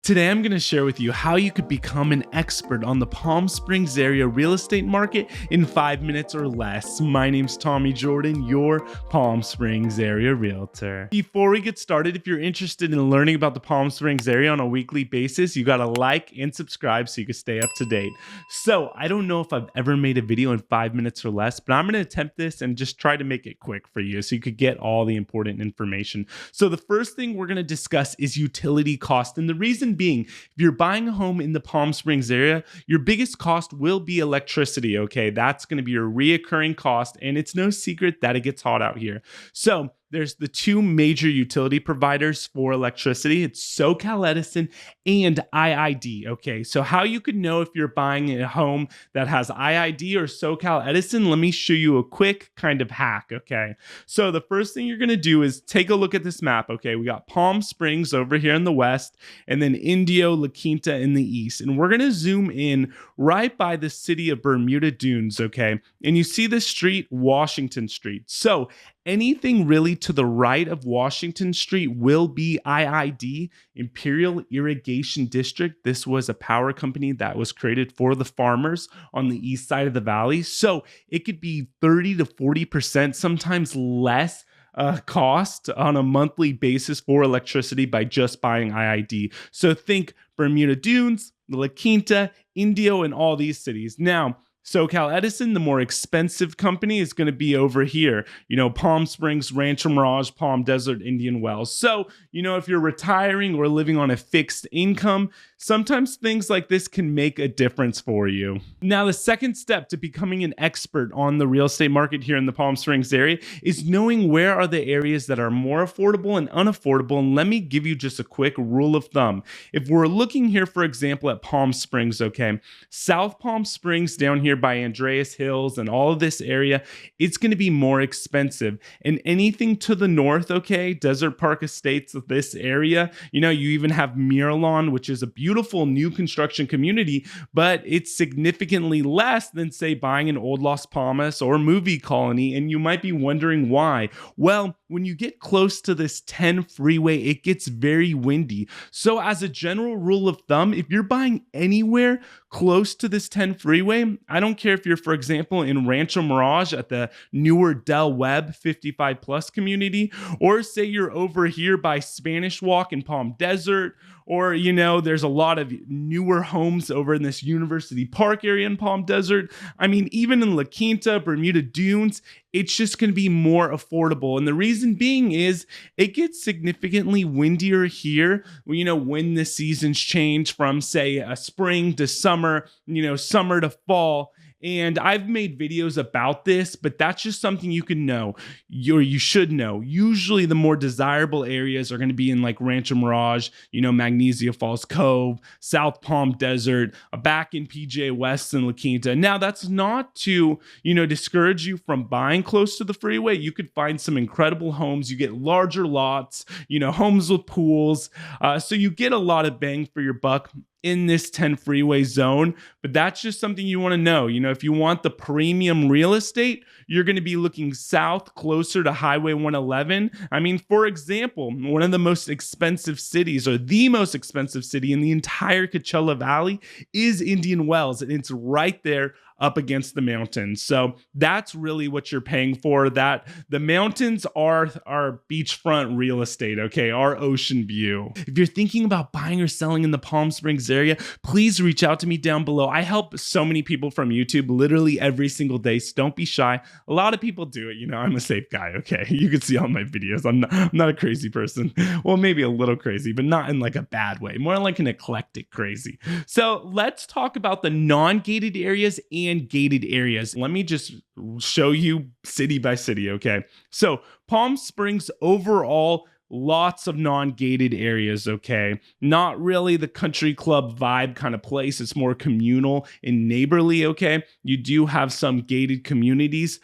Today, I'm going to share with you how you could become an expert on the Palm Springs area real estate market in 5 minutes or less. My name's Tommy Jordan, your Palm Springs area realtor. Before we get started, if you're interested in learning about the Palm Springs area on a weekly basis, you got to like and subscribe so you can stay up to date. So I don't know if I've ever made a video in 5 minutes or less, but I'm going to attempt this and just try to make it quick for you so you could get all the important information. So the first thing we're going to discuss is utility cost. And the reason being, if you're buying a home in the Palm Springs area, your biggest cost will be electricity, okay? That's going to be your reoccurring cost, and it's no secret that it gets hot out here. So there's the two major utility providers for electricity. It's SoCal Edison and IID. Okay, so how you could know if you're buying a home that has IID or SoCal Edison, let me show you a quick kind of hack. Okay, so the first thing you're going to do is take a look at this map. Okay, we got Palm Springs over here in the west, and then Indio, La Quinta in the east. And we're going to zoom in right by the city of Bermuda Dunes. Okay, and you see the street, Washington Street. So anything really to the right of Washington Street will be IID, Imperial Irrigation District. This was a power company that was created for the farmers on the east side of the valley. So it could be 30 to 40%, sometimes less cost on a monthly basis for electricity by just buying IID. So think Bermuda Dunes, La Quinta, Indio, and all these cities. Now, SoCal Edison, the more expensive company, is going to be over here. Palm Springs, Rancho Mirage, Palm Desert, Indian Wells. So, if you're retiring or living on a fixed income, sometimes things like this can make a difference for you. Now, the second step to becoming an expert on the real estate market here in the Palm Springs area is knowing where are the areas that are more affordable and unaffordable. And let me give you just a quick rule of thumb. If we're looking here, for example, at Palm Springs, okay, South Palm Springs down here by Andreas Hills and all of this area, it's going to be more expensive. And anything to the north, okay, Desert Park Estates, this area, you even have Miralon, which is a beautiful new construction community, but it's significantly less than, say, buying an old Las Palmas or Movie Colony. And you might be wondering why. Well, when you get close to this 10 freeway, it gets very windy. So as a general rule of thumb, if you're buying anywhere close to this 10 freeway, I don't care if you're, for example, in Rancho Mirage at the newer Del Webb 55 plus community, or say you're over here by Spanish Walk in Palm Desert, or, there's a lot of newer homes over in this University Park area in Palm Desert. I mean, even in La Quinta, Bermuda Dunes, it's just going to be more affordable. And the reason being is it gets significantly windier here, when the seasons change from, say, a spring to summer, summer to fall. And I've made videos about this, but that's just something you can know, or you should know. Usually the more desirable areas are going to be in like Rancho Mirage, Magnesia Falls Cove, South Palm Desert, back in PJ West and La Quinta. Now, that's not to, discourage you from buying close to the freeway. You could find some incredible homes. You get larger lots, homes with pools. So you get a lot of bang for your buck in this 10 freeway zone, but that's just something you want to know. If you want the premium real estate, you're going to be looking south closer to Highway 111. I mean, for example, one of the most expensive cities, or the most expensive city in the entire Coachella Valley, is Indian Wells, and it's right there up against the mountains. So that's really what you're paying for. That the mountains are our beachfront real estate, okay, our ocean view. If you're thinking about buying or selling in the Palm Springs area, please reach out to me down below. I help so many people from YouTube literally every single day, so don't be shy. A lot of people do it. I'm a safe guy, okay? You can see all my videos. I'm not a crazy person. Well, maybe a little crazy, but not in like a bad way, more like an eclectic crazy. So let's talk about the non-gated areas and gated areas. Let me just show you city by city, okay? So Palm Springs overall, lots of non-gated areas, okay? Not really the country club vibe kind of place. It's more communal and neighborly, okay? You do have some gated communities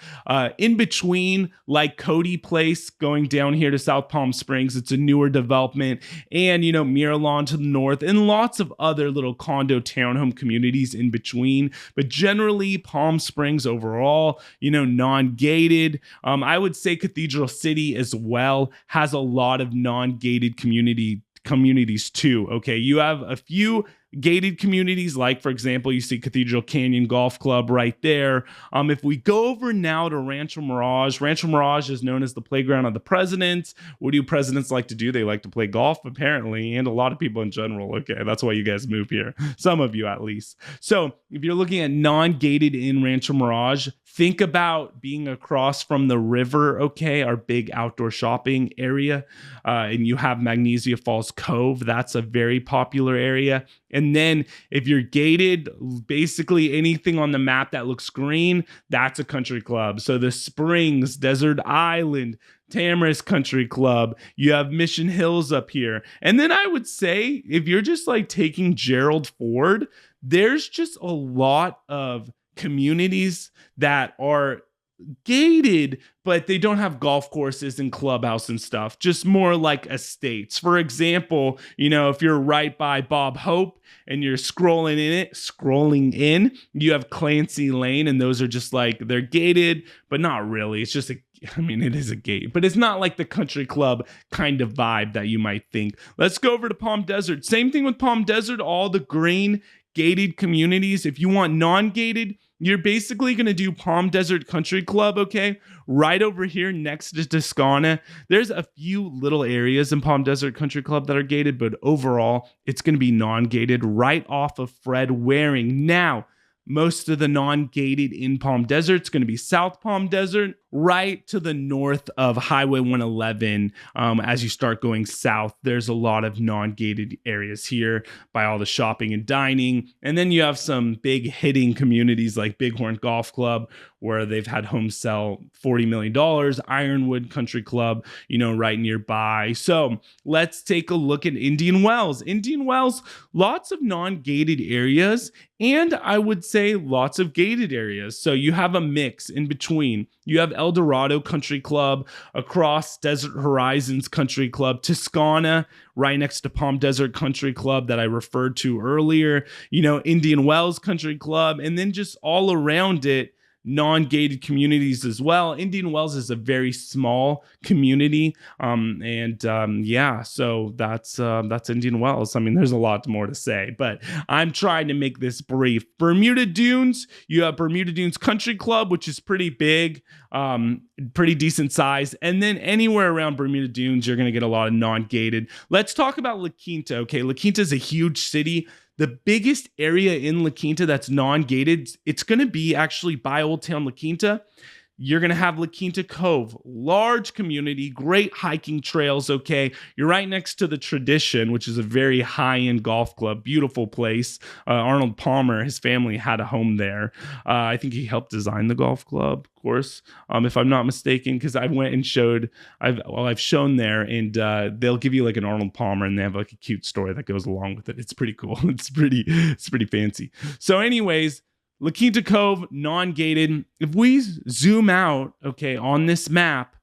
in between, like Cody Place going down here to South Palm Springs. It's a newer development. And, Miralon to the north, and lots of other little condo townhome communities in between. But generally, Palm Springs overall, non-gated. I would say Cathedral City as well has a lot of non-gated community communities too. Okay, you have a few gated communities, like for example, you see Cathedral Canyon Golf Club right there. If we go over now to Rancho Mirage is known as the playground of the presidents. What do presidents like to do? They like to play golf, apparently, and a lot of people in general. Okay, that's why you guys move here. Some of you at least. So if you're looking at non-gated in Rancho Mirage, think about being across from the river, okay, our big outdoor shopping area. And you have Magnesia Falls Cove. That's a very popular area. And then if you're gated, basically anything on the map that looks green, that's a country club. So the Springs, Desert Island, Tamarisk Country Club, you have Mission Hills up here. And then I would say, if you're just like taking Gerald Ford, there's just a lot of communities that are gated, but they don't have golf courses and clubhouse and stuff, just more like estates. For example, if you're right by Bob Hope and you're scrolling in, you have Clancy Lane, and those are just like, they're gated, but not really. It's just it is a gate, but it's not like the country club kind of vibe that you might think. Let's go over to Palm Desert. Same thing with Palm Desert, all the green gated communities. If you want non-gated, you're basically going to do Palm Desert Country Club, okay? Right over here next to Toscana. There's a few little areas in Palm Desert Country Club that are gated, but overall, it's going to be non-gated right off of Fred Waring. Now, most of the non-gated in Palm Desert is going to be South Palm Desert, right to the north of Highway 111. As you start going south, there's a lot of non-gated areas here by all the shopping and dining. And then you have some big hitting communities like Bighorn Golf Club, where they've had homes sell $40 million, Ironwood Country Club, right nearby. So let's take a look at Indian Wells. Indian Wells, lots of non-gated areas, and I would say lots of gated areas. So you have a mix in between. You have El Dorado Country Club, across Desert Horizons Country Club, Toscana, right next to Palm Desert Country Club that I referred to earlier, Indian Wells Country Club, and then just all around it, non-gated communities as well. Indian Wells is a very small community. So that's Indian Wells. There's a lot more to say, but I'm trying to make this brief. Bermuda Dunes, you have Bermuda Dunes Country Club, which is pretty big, pretty decent size. And then anywhere around Bermuda Dunes, you're going to get a lot of non-gated. Let's talk about La Quinta. Okay, La Quinta is a huge city. The biggest area in La Quinta that's non-gated, it's going to be actually by Old Town La Quinta. You're going to have La Quinta Cove, large community, great hiking trails, okay? You're right next to the Tradition, which is a very high-end golf club, beautiful place. Arnold Palmer, his family had a home there. I think he helped design the golf club, of course, if I'm not mistaken, because I went and showed, I've shown there, and they'll give you like an Arnold Palmer, and they have like a cute story that goes along with it. It's pretty cool. It's pretty fancy. So anyways, La Quinta Cove, non-gated. If we zoom out, okay, on this map,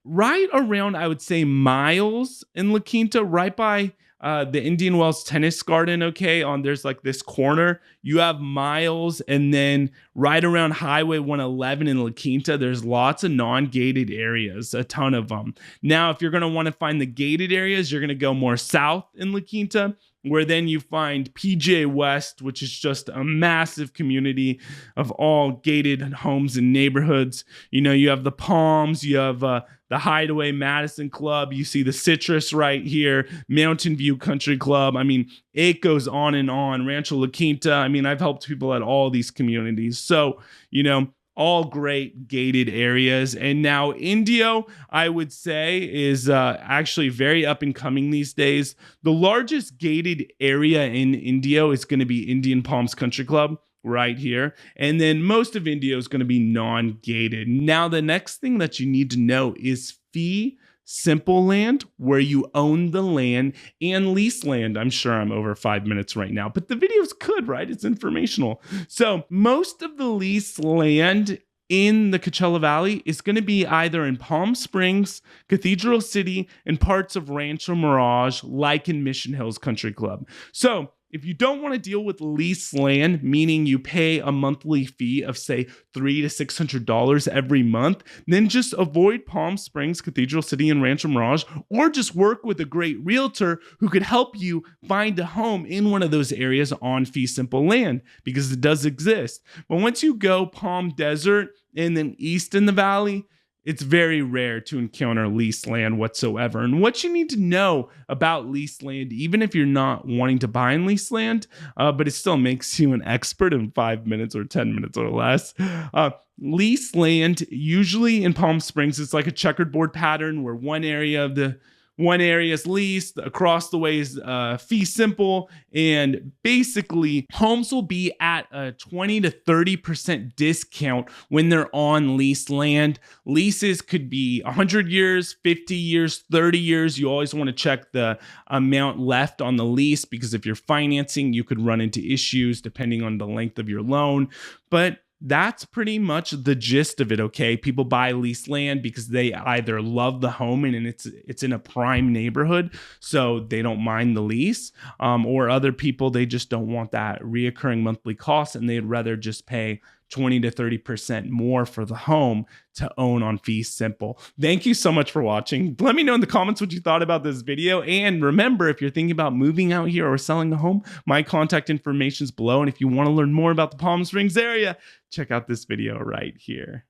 right around, I would say, Miles in La Quinta, right by the Indian Wells Tennis Garden, okay, there's like this corner, you have Miles, and then right around Highway 111 in La Quinta, there's lots of non-gated areas, a ton of them. Now, if you're going to want to find the gated areas, you're going to go more south in La Quinta, where then you find PJ West, which is just a massive community of all gated homes and neighborhoods. You have the Palms, you have the Hideaway Madison Club, you see the Citrus right here, Mountain View Country Club. It goes on and on. Rancho La Quinta. I've helped people at all these communities. So, all great gated areas. And now Indio, I would say, is actually very up and coming these days. The largest gated area in Indio is going to be Indian Palms Country Club right here. And then most of Indio is going to be non-gated. Now, the next thing that you need to know is fee simple land, where you own the land, and lease land. I'm sure I'm over 5 minutes right now, but the video's good, right? It's informational. So most of the lease land in the Coachella Valley is going to be either in Palm Springs, Cathedral City, and parts of Rancho Mirage, like in Mission Hills Country Club. So if you don't want to deal with leased land, meaning you pay a monthly fee of say $300 to $600 every month, then just avoid Palm Springs, Cathedral City, and Rancho Mirage, or just work with a great realtor who could help you find a home in one of those areas on fee simple land, because it does exist. But once you go Palm Desert and then east in the valley, it's very rare to encounter leased land whatsoever. And what you need to know about leased land, even if you're not wanting to buy in leased land, but it still makes you an expert in 5 minutes or 10 minutes or less. Leased land, usually in Palm Springs, it's like a checkerboard pattern where one area is leased, across the way is fee simple, and basically homes will be at a 20 to 30% discount when they're on leased land. Leases could be 100 years, 50 years, 30 years. You always want to check the amount left on the lease, because if you're financing, you could run into issues depending on the length of your loan. But that's pretty much the gist of it, okay? People buy leased land because they either love the home and it's in a prime neighborhood, so they don't mind the lease, or other people, they just don't want that reoccurring monthly cost and they'd rather just pay 20 to 30% more for the home to own on fee simple. Thank you so much for watching. Let me know in the comments what you thought about this video. And remember, if you're thinking about moving out here or selling a home, my contact information is below. And if you want to learn more about the Palm Springs area, check out this video right here.